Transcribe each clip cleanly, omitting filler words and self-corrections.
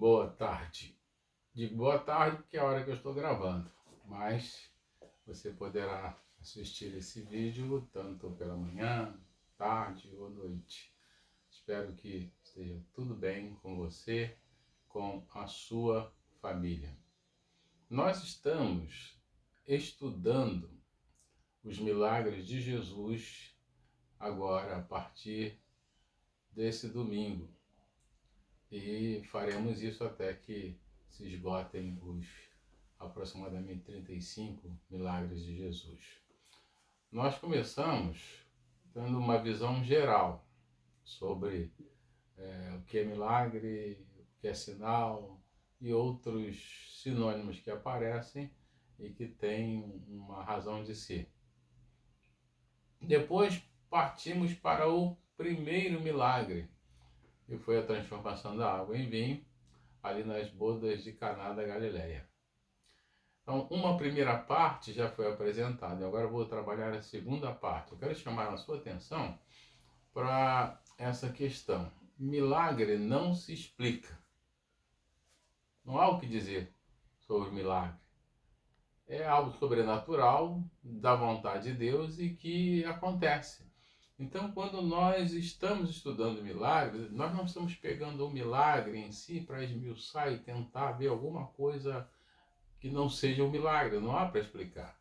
boa tarde. Digo boa tarde porque é a hora que eu estou gravando, mas você poderá assistir esse vídeo tanto pela manhã, tarde ou noite. Espero que esteja tudo bem com você, com a sua família. Nós estamos estudando os milagres de Jesus agora a partir desse domingo. E faremos isso até que se esgotem os aproximadamente 35 milagres de Jesus. Nós começamos dando uma visão geral sobre o que é milagre, o que é sinal e outros sinônimos que aparecem e que têm uma razão de ser. Depois partimos para o primeiro milagre, que foi a transformação da água em vinho, ali nas bodas de Caná da Galileia. Então, uma primeira parte já foi apresentada, e agora eu vou trabalhar a segunda parte. Eu quero chamar a sua atenção para essa questão. Milagre não se explica. Não há o que dizer sobre milagre. É algo sobrenatural, da vontade de Deus e que acontece. Então, quando nós estamos estudando milagres, nós não estamos pegando o milagre em si para esmiuçar e tentar ver alguma coisa que não seja um milagre, não há para explicar.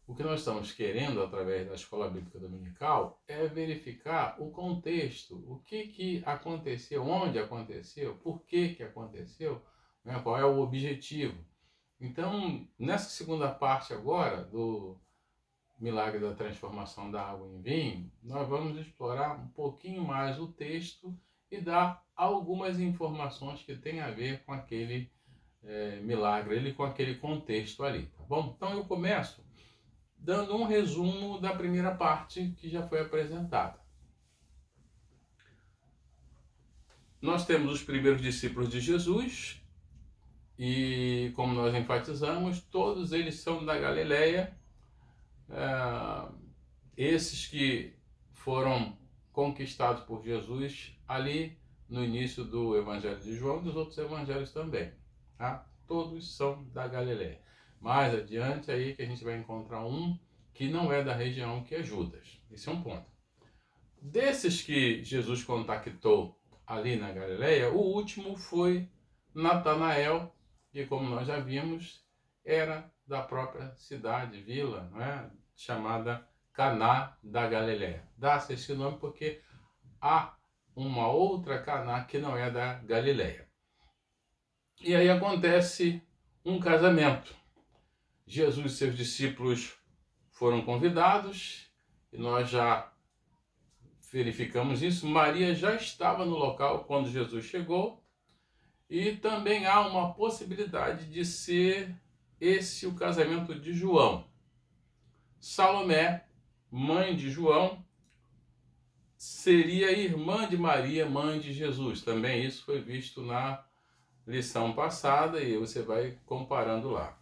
O que nós estamos querendo, através da Escola Bíblica Dominical, é verificar o contexto, o que aconteceu, onde aconteceu, por que aconteceu, né, qual é o objetivo. Então, nessa segunda parte agora do milagre da transformação da água em vinho, nós vamos explorar um pouquinho mais o texto e dar algumas informações que têm a ver com aquele milagre, com aquele contexto ali, tá bom? Então eu começo dando um resumo da primeira parte que já foi apresentada. Nós temos os primeiros discípulos de Jesus e, como nós enfatizamos, todos eles são da Galileia. Esses que foram conquistados por Jesus ali no início do Evangelho de João e dos outros evangelhos também. Tá? Todos são da Galileia. Mais adiante aí que a gente vai encontrar um que não é da região, que é Judas. Esse é um ponto. Desses que Jesus contactou ali na Galileia, o último foi Natanael, que, como nós já vimos, era da própria cidade, vila, não é? Chamada Caná da Galileia. Dá-se esse nome porque há uma outra Caná que não é da Galileia. E aí acontece um casamento. Jesus e seus discípulos foram convidados, e nós já verificamos isso. Maria já estava no local quando Jesus chegou, e também há uma possibilidade de ser esse o casamento de João. Salomé, mãe de João, seria irmã de Maria, mãe de Jesus. Também isso foi visto na lição passada e você vai comparando lá.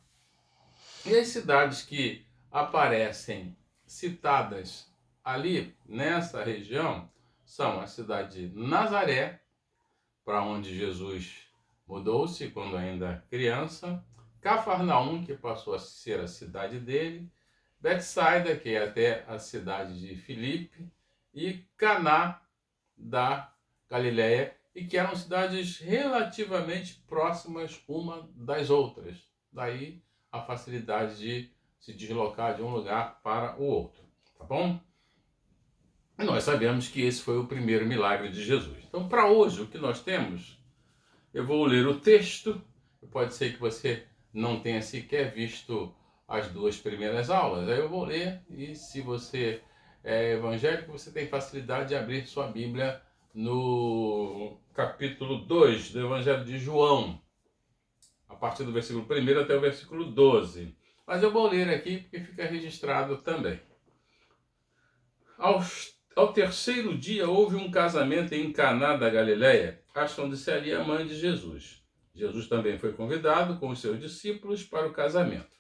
E as cidades que aparecem citadas ali nessa região são a cidade de Nazaré, para onde Jesus mudou-se quando ainda criança, Cafarnaum, que passou a ser a cidade dele, Betsaida, que é até a cidade de Filipe, e Caná da Galileia, e que eram cidades relativamente próximas uma das outras. Daí a facilidade de se deslocar de um lugar para o outro, tá bom? E nós sabemos que esse foi o primeiro milagre de Jesus. Então, para hoje, o que nós temos, eu vou ler o texto. Pode ser que você não tenha sequer visto as duas primeiras aulas. Aí eu vou ler, e se você é evangélico, você tem facilidade de abrir sua Bíblia no capítulo 2 do Evangelho de João, a partir do versículo 1 até o versículo 12. Mas eu vou ler aqui porque fica registrado também. Ao terceiro dia houve um casamento em Caná da Galileia, achando-se ali a mãe de Jesus. Jesus também foi convidado com os seus discípulos para o casamento.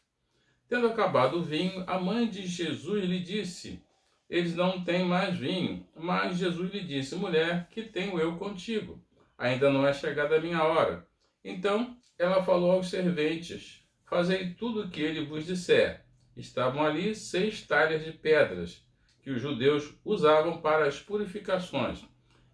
Tendo acabado o vinho, a mãe de Jesus lhe disse: eles não têm mais vinho. Mas Jesus lhe disse: mulher, que tenho eu contigo? Ainda não é chegada a minha hora. Então ela falou aos serventes: fazei tudo o que ele vos disser. Estavam ali 6 talhas de pedras, que os judeus usavam para as purificações,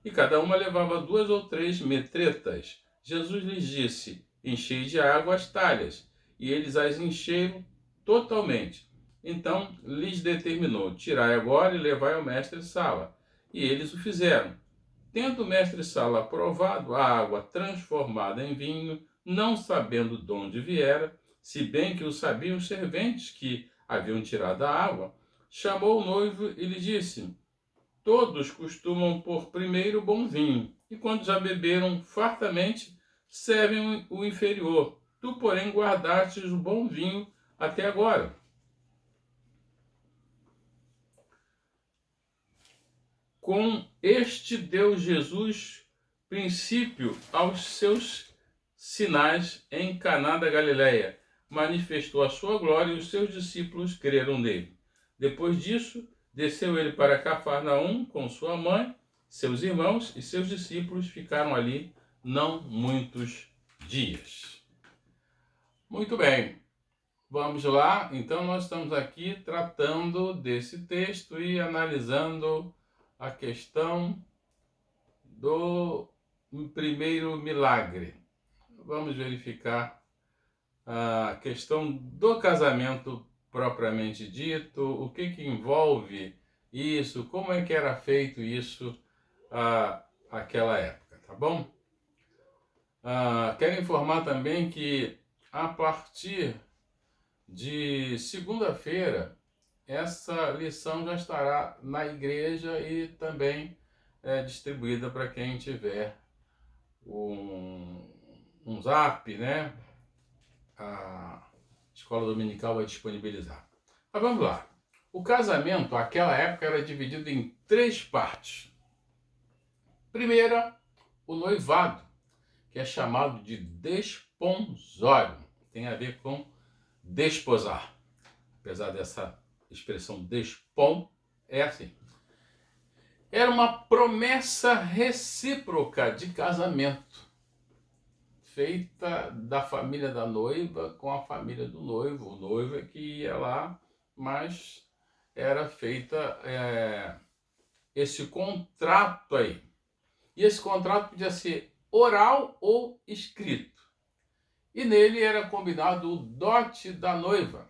e cada uma levava 2 ou 3 metretas. Jesus lhes disse: enchei de água as talhas, e eles as encheram totalmente. Então lhes determinou: tirai agora e levai ao mestre-sala. E eles o fizeram. Tendo o mestre-sala provado a água transformada em vinho, não sabendo de onde viera, se bem que o sabiam os serventes que haviam tirado a água, chamou o noivo e lhe disse: todos costumam pôr primeiro o bom vinho, e quando já beberam fartamente, servem o inferior. Tu, porém, guardastes o bom vinho até agora. Com este deu Jesus princípio aos seus sinais em Caná da Galileia. Manifestou a sua glória e os seus discípulos creram nele. Depois disso, desceu ele para Cafarnaum com sua mãe, seus irmãos e seus discípulos ficaram ali não muitos dias. Muito bem. Vamos lá, então nós estamos aqui tratando desse texto e analisando a questão do primeiro milagre. Vamos verificar a questão do casamento propriamente dito, o que envolve isso, como é que era feito isso naquela época, tá bom? Quero informar também que a partir de segunda-feira essa lição já estará na igreja e também distribuída para quem tiver um zap, né? A escola dominical vai disponibilizar. Mas vamos lá. O casamento, naquela época, era dividido em 3 partes. Primeira, o noivado, que é chamado de desponsório. Tem a ver com desposar. Apesar dessa expressão despon, é assim. Era uma promessa recíproca de casamento, feita da família da noiva com a família do noivo. O noivo é que ia lá, mas era feita esse contrato aí. E esse contrato podia ser oral ou escrito. E nele era combinado o dote da noiva.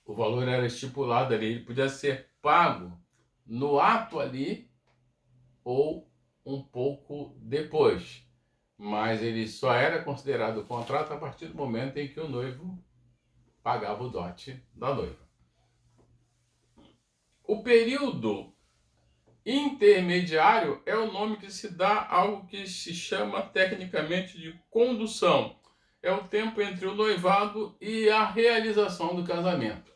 O valor era estipulado ali, ele podia ser pago no ato ali ou um pouco depois. Mas ele só era considerado contrato a partir do momento em que o noivo pagava o dote da noiva. O período intermediário é o nome que se dá a algo que se chama tecnicamente de condução. É o tempo entre o noivado e a realização do casamento.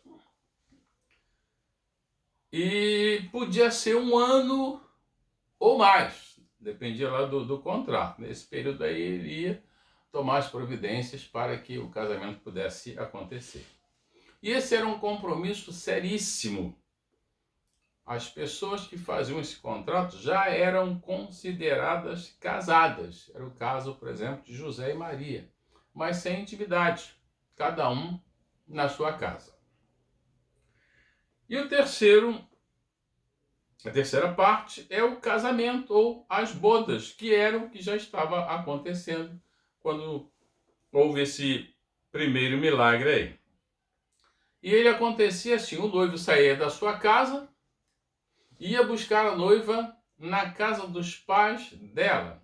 E podia ser 1 ano ou mais, dependia lá do contrato. Nesse período aí ele ia tomar as providências para que o casamento pudesse acontecer. E esse era um compromisso seríssimo. As pessoas que faziam esse contrato já eram consideradas casadas. Era o caso, por exemplo, de José e Maria, mas sem intimidade, cada um na sua casa. E a terceira parte é o casamento ou as bodas, que era o que já estava acontecendo quando houve esse primeiro milagre aí. E ele acontecia assim: o noivo saía da sua casa, ia buscar a noiva na casa dos pais dela.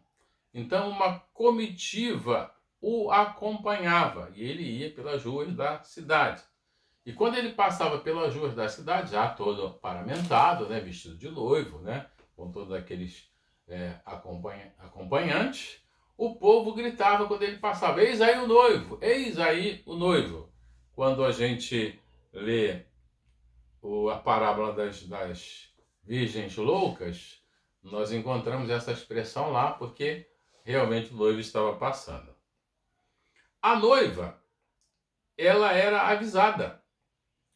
Então uma comitiva o acompanhava e ele ia pelas ruas da cidade. E quando ele passava pelas ruas da cidade, já todo paramentado, né, vestido de noivo, né, com todos aqueles acompanhantes, o povo gritava quando ele passava: eis aí o noivo, eis aí o noivo. Quando a gente lê a parábola das virgens loucas, nós encontramos essa expressão lá, porque realmente o noivo estava passando. A noiva, ela era avisada.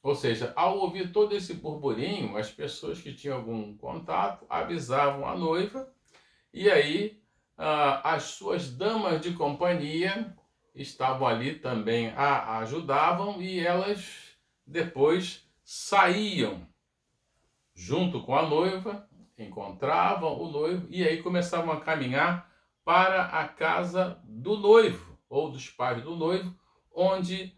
Ou seja, ao ouvir todo esse burburinho, as pessoas que tinham algum contato avisavam a noiva, e aí as suas damas de companhia estavam ali também, a ajudavam, e elas depois saíam junto com a noiva, encontravam o noivo e aí começavam a caminhar para a casa do noivo ou dos pais do noivo, onde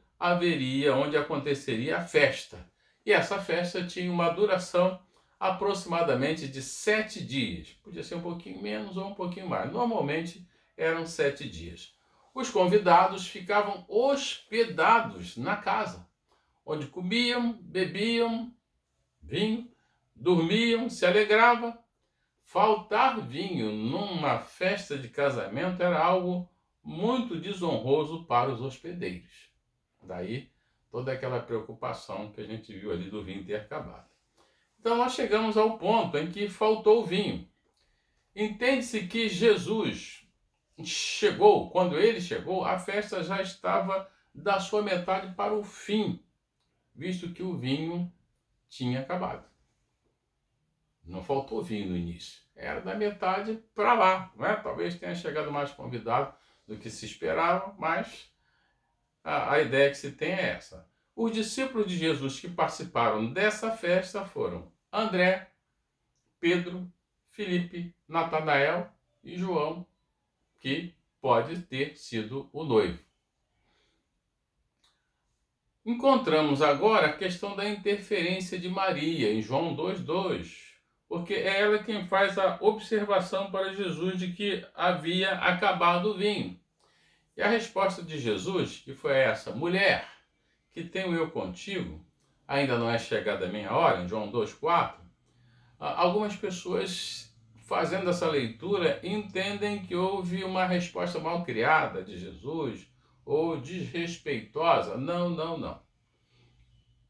aconteceria a festa. E essa festa tinha uma duração aproximadamente de 7 dias. Podia ser um pouquinho menos ou um pouquinho mais. Normalmente eram 7 dias. Os convidados ficavam hospedados na casa, onde comiam, bebiam vinho, dormiam, se alegravam. Faltar vinho numa festa de casamento era algo muito desonroso para os hospedeiros. Daí toda aquela preocupação que a gente viu ali do vinho ter acabado. Então nós chegamos ao ponto em que faltou vinho. Entende-se que Jesus chegou, quando ele chegou, a festa já estava da sua metade para o fim, visto que o vinho tinha acabado. Não faltou vinho no início. Era da metade para lá, né? Talvez tenha chegado mais convidado do que se esperava, mas a ideia que se tem é essa. Os discípulos de Jesus que participaram dessa festa foram André, Pedro, Filipe, Natanael e João, que pode ter sido o noivo. Encontramos agora a questão da interferência de Maria em João 2,2, porque é ela quem faz a observação para Jesus de que havia acabado o vinho. E a resposta de Jesus, que foi essa: mulher, que tenho eu contigo, ainda não é chegada a minha hora, em João 2,4, algumas pessoas, fazendo essa leitura, entendem que houve uma resposta mal criada de Jesus ou desrespeitosa. Não.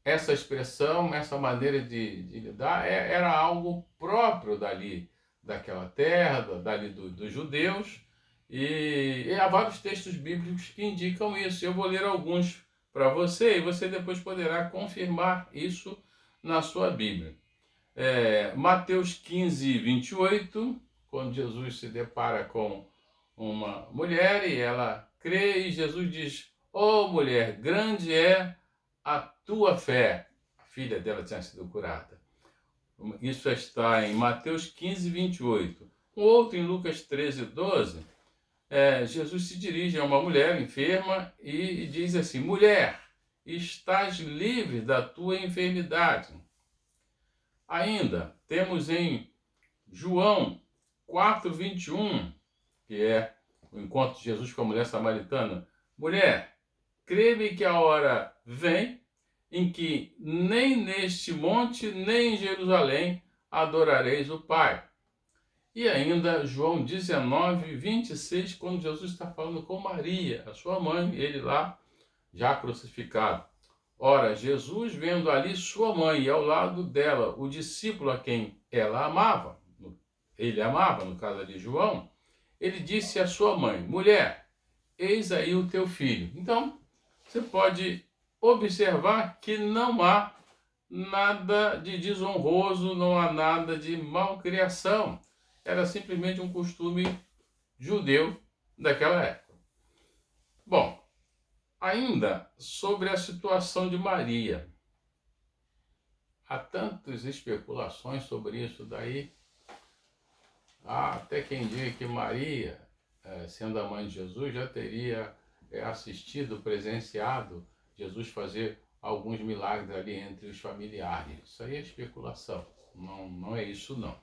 Essa expressão, essa maneira de lidar era algo próprio dali, daquela terra, dali dos judeus, e há vários textos bíblicos que indicam isso. Eu vou ler alguns para você e você depois poderá confirmar isso na sua Bíblia. Mateus 15, 28, quando Jesus se depara com uma mulher e ela crê, e Jesus diz: "Ó mulher, grande é a tua fé." A filha dela tinha sido curada. Isso está em Mateus 15, 28. Um outro em Lucas 13, 12, Jesus se dirige a uma mulher enferma e diz assim: mulher, estás livre da tua enfermidade. Ainda temos em João 4, 21, que é o encontro de Jesus com a mulher samaritana: mulher, crê-me que a hora vem em que nem neste monte, nem em Jerusalém adorareis o Pai. E ainda João 19, 26, quando Jesus está falando com Maria, a sua mãe, ele lá já crucificado. Ora, Jesus, vendo ali sua mãe e ao lado dela o discípulo a quem ela amava, ele amava, no caso de João, ele disse à sua mãe: mulher, eis aí o teu filho. Então, você pode observar que não há nada de desonroso, não há nada de malcriação. Era simplesmente um costume judeu daquela época. Bom, ainda sobre a situação de Maria. Há tantas especulações sobre isso daí. Há até quem diga que Maria, sendo a mãe de Jesus, já teria assistido, presenciado Jesus fazer alguns milagres ali entre os familiares. Isso aí é especulação, não é isso não.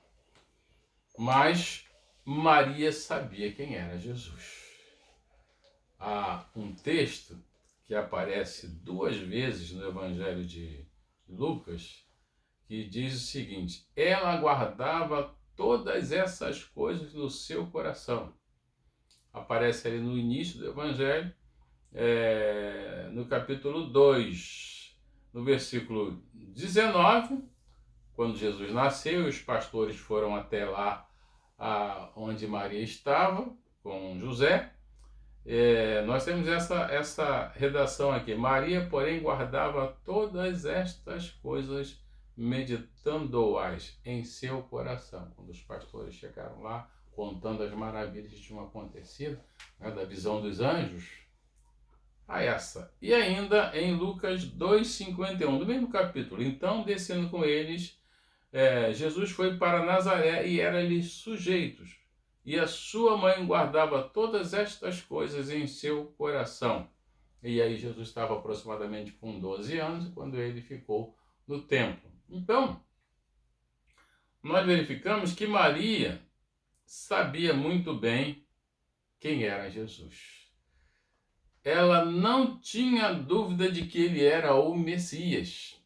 Mas Maria sabia quem era Jesus. Há um texto que aparece 2 vezes no Evangelho de Lucas, que diz o seguinte: ela guardava todas essas coisas no seu coração. Aparece ali no início do Evangelho, no capítulo 2, no versículo 19, quando Jesus nasceu e os pastores foram até lá onde Maria estava, com José. Nós temos essa redação aqui: Maria, porém, guardava todas estas coisas, meditando-as em seu coração. Quando os pastores chegaram lá, contando as maravilhas que tinham acontecido, né, da visão dos anjos, a essa. E ainda em Lucas 2,51, do mesmo capítulo. Então, descendo com eles, Jesus foi para Nazaré e era-lhes sujeitos. E a sua mãe guardava todas estas coisas em seu coração. E aí Jesus estava aproximadamente com 12 anos quando ele ficou no templo. Então, nós verificamos que Maria sabia muito bem quem era Jesus. Ela não tinha dúvida de que ele era o Messias.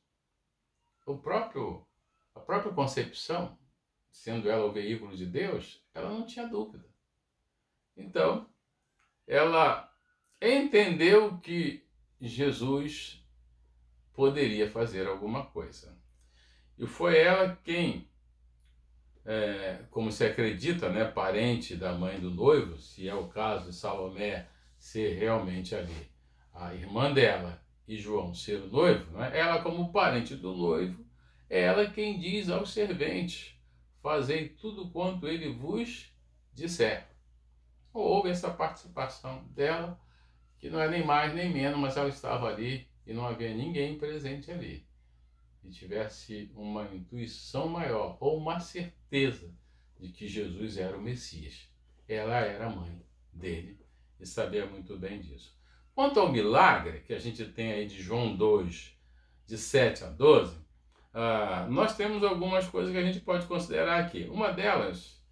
A própria concepção, sendo ela o veículo de Deus, ela não tinha dúvida. Então, ela entendeu que Jesus poderia fazer alguma coisa. E foi ela quem, como se acredita, né, parente da mãe do noivo, se é o caso de Salomé ser realmente ali a irmã dela e João ser o noivo, né, ela como parente do noivo, é ela quem diz aos serventes: fazei tudo quanto ele vos disser. Houve essa participação dela, que não é nem mais nem menos, mas ela estava ali e não havia ninguém presente ali e tivesse uma intuição maior ou uma certeza de que Jesus era o Messias. Ela era a mãe dele e sabia muito bem disso. Quanto ao milagre que a gente tem aí de João 2, de 7 a 12, nós temos algumas coisas que a gente pode considerar aqui. Uma delas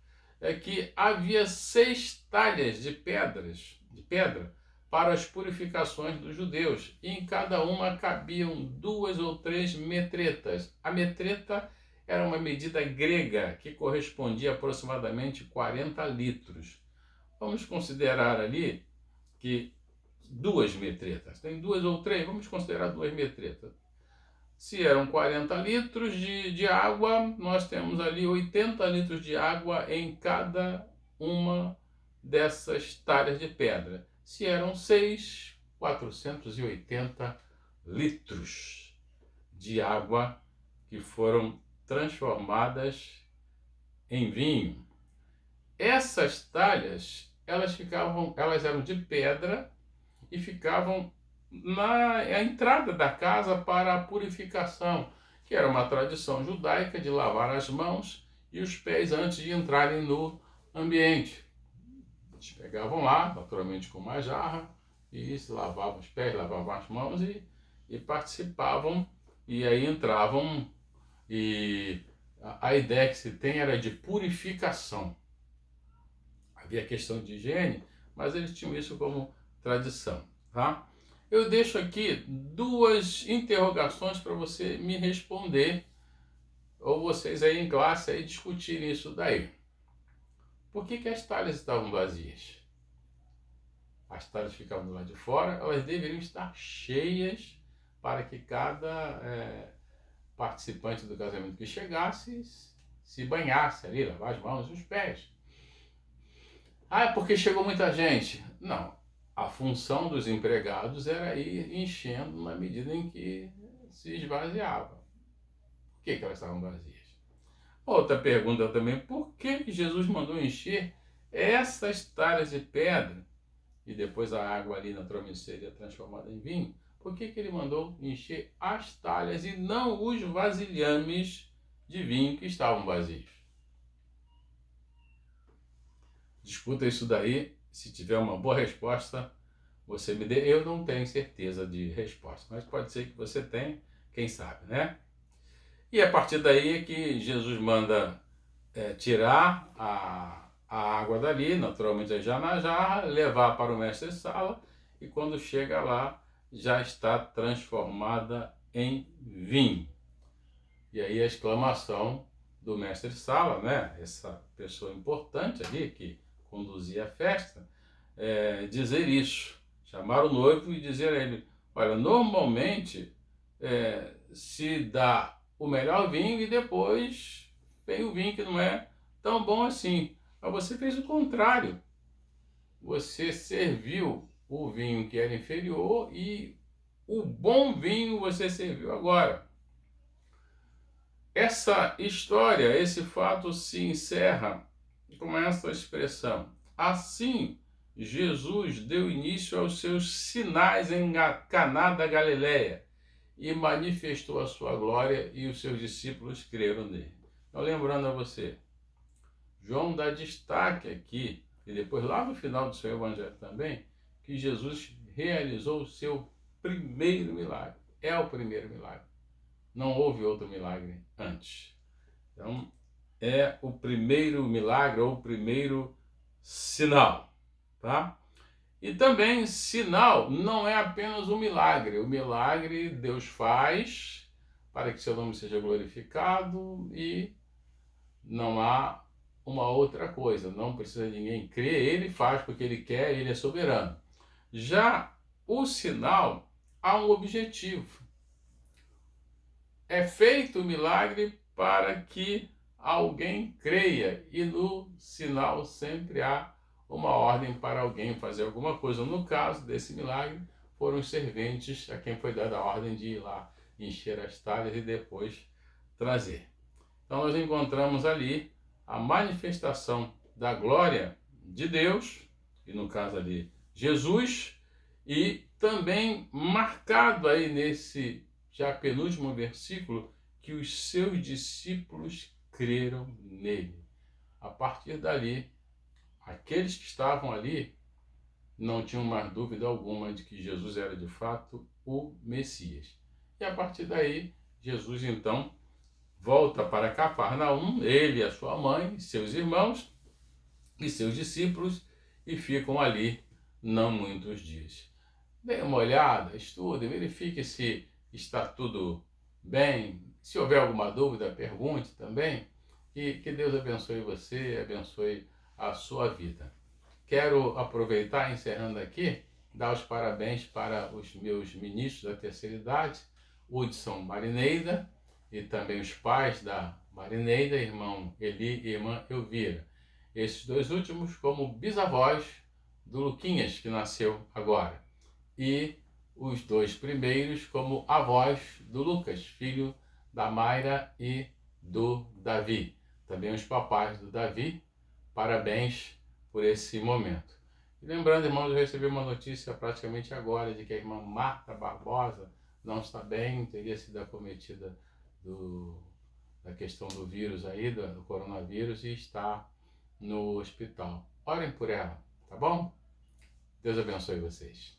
é que havia 6 talhas de pedra para as purificações dos judeus, e em cada uma cabiam 2 ou 3 metretas. A metreta era uma medida grega que correspondia a aproximadamente 40 litros. Vamos considerar ali que 2 metretas, tem 2 ou 3, vamos considerar 2 metretas. Se eram 40 litros de água, nós temos ali 80 litros de água em cada uma dessas talhas de pedra. Se eram 6, 480 litros de água que foram transformadas em vinho. Essas talhas, elas eram de pedra e ficavam na entrada da casa para a purificação, que era uma tradição judaica de lavar as mãos e os pés antes de entrarem no ambiente. Eles pegavam lá, naturalmente com uma jarra, e se lavavam os pés, lavavam as mãos e participavam, e aí entravam, e a ideia que se tem era de purificação. Havia questão de higiene, mas eles tinham isso como tradição, tá? Eu deixo aqui 2 interrogações para você me responder, ou vocês aí em classe aí discutirem isso daí. Por que as talhas estavam vazias? As talhas ficavam do lado de fora, elas deveriam estar cheias para que cada participante do casamento que chegasse se banhasse ali, lavar as mãos e os pés. É porque chegou muita gente. Não, a função dos empregados era ir enchendo na medida em que se esvaziava. Por que elas estavam vazias? Outra pergunta também: por que Jesus mandou encher essas talhas de pedra e depois a água ali naturalmente seria transformada em vinho? Por que ele mandou encher as talhas e não os vasilhames de vinho que estavam vazios? Discuta isso daí. Se tiver uma boa resposta, você me dê. Eu não tenho certeza de resposta, mas pode ser que você tenha, quem sabe, né? E a partir daí é que Jesus manda tirar a água dali, naturalmente já na jarra, levar para o mestre-sala, e quando chega lá, já está transformada em vinho. E aí a exclamação do mestre-sala, né? Essa pessoa importante ali que conduzia a festa, dizer isso, chamar o noivo e dizer a ele: olha, normalmente se dá o melhor vinho e depois vem o vinho que não é tão bom assim. Mas você fez o contrário. Você serviu o vinho que era inferior e o bom vinho você serviu agora. Essa história, esse fato se encerra com essa expressão: assim, Jesus deu início aos seus sinais em Caná da Galileia e manifestou a sua glória, e os seus discípulos creram nele. Então, lembrando a você, João dá destaque aqui, e depois lá no final do seu evangelho também, que Jesus realizou o seu primeiro milagre. É o primeiro milagre. Não houve outro milagre antes. Então, é o primeiro milagre ou o primeiro sinal, tá? E também, sinal não é apenas um milagre. O milagre Deus faz para que seu nome seja glorificado e não há uma outra coisa. Não precisa de ninguém crer, ele faz porque ele quer, ele é soberano. Já o sinal há um objetivo. É feito o milagre para que alguém creia, e no sinal sempre há uma ordem para alguém fazer alguma coisa. No caso desse milagre, foram os serventes a quem foi dada a ordem de ir lá encher as talhas e depois trazer. Então nós encontramos ali a manifestação da glória de Deus, e no caso ali Jesus, e também marcado aí nesse já penúltimo versículo, que os seus discípulos creram nele. A partir dali, aqueles que estavam ali não tinham mais dúvida alguma de que Jesus era de fato o Messias. E a partir daí, Jesus então volta para Cafarnaum, ele, a sua mãe, seus irmãos e seus discípulos, e ficam ali não muitos dias. Dê uma olhada, estude, verifique se está tudo bem. Se houver alguma dúvida, pergunte também. E que Deus abençoe você, abençoe a sua vida. Quero aproveitar, encerrando aqui, dar os parabéns para os meus ministros da terceira idade, Hudson Marineida, e também os pais da Marineida, irmão Eli e irmã Elvira. Esses dois últimos como bisavós do Luquinhas, que nasceu agora. E os dois primeiros como avós do Lucas, filho da Mayra e do Davi. Também os papais do Davi, parabéns por esse momento. E lembrando, irmãos, eu recebi uma notícia praticamente agora de que a irmã Marta Barbosa não está bem, teria sido acometida da questão do vírus aí, do coronavírus, e está no hospital. Orem por ela, tá bom? Deus abençoe vocês.